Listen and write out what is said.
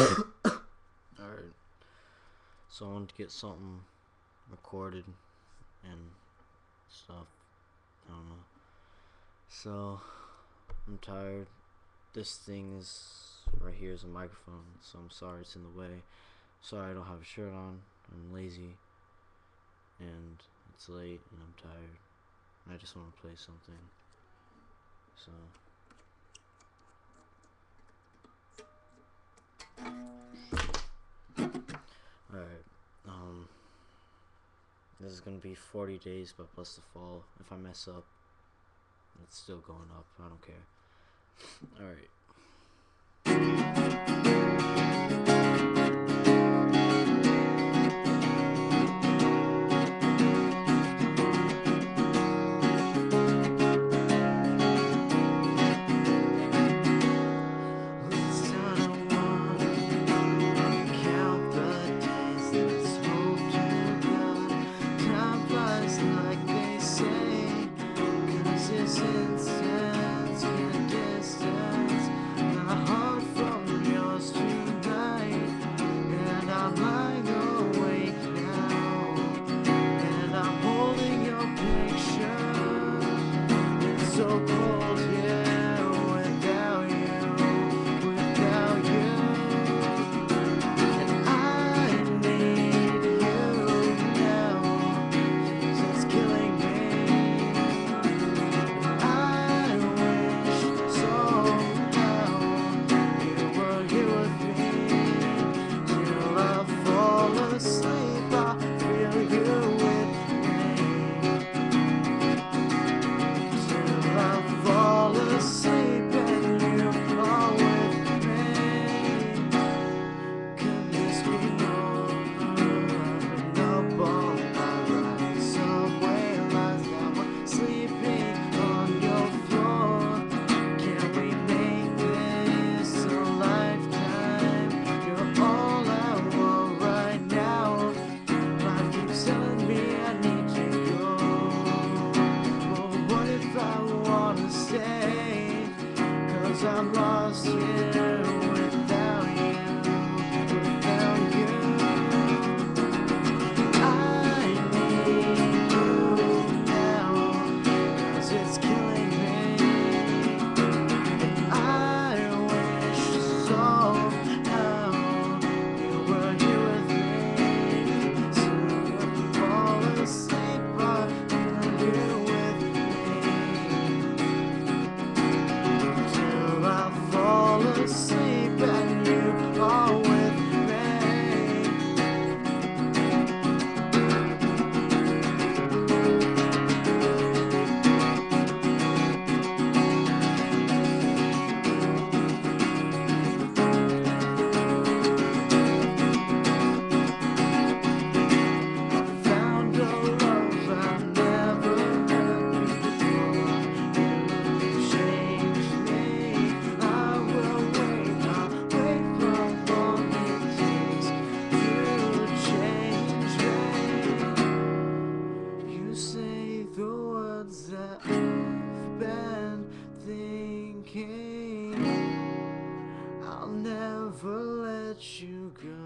Alright, so I wanted to get something recorded and stuff. I don't know. So, I'm tired. This thing is right here is a microphone, so I'm sorry it's in the way. Sorry I don't have a shirt on. I'm lazy. And it's late and I'm tired. I just want to play something. So. Alright, this is gonna be 40 days by Blessthefall. If I mess up, it's still going up. I don't care. Alright. So cold here without you, and I need you now. It's killing me. I wish somehow you were here with me till I fall asleep. I feel you with me. Fall asleep and you fall with me. Could this be over? Up on my right subway lines, now I'm sleeping on your floor. Can we make this a lifetime? You're all I want right now. Life keeps telling me I need to go. Well, what if I wanna stay? 'Cause I'm lost here without you, without you. I need you now, 'cause it's killing me. And I wish somehow you were here with me. So when you fall asleep, I feel you with me. Fall asleep and you are with me. I found a love I never had before. You changed me. The words that I've been thinking, I'll never let you go.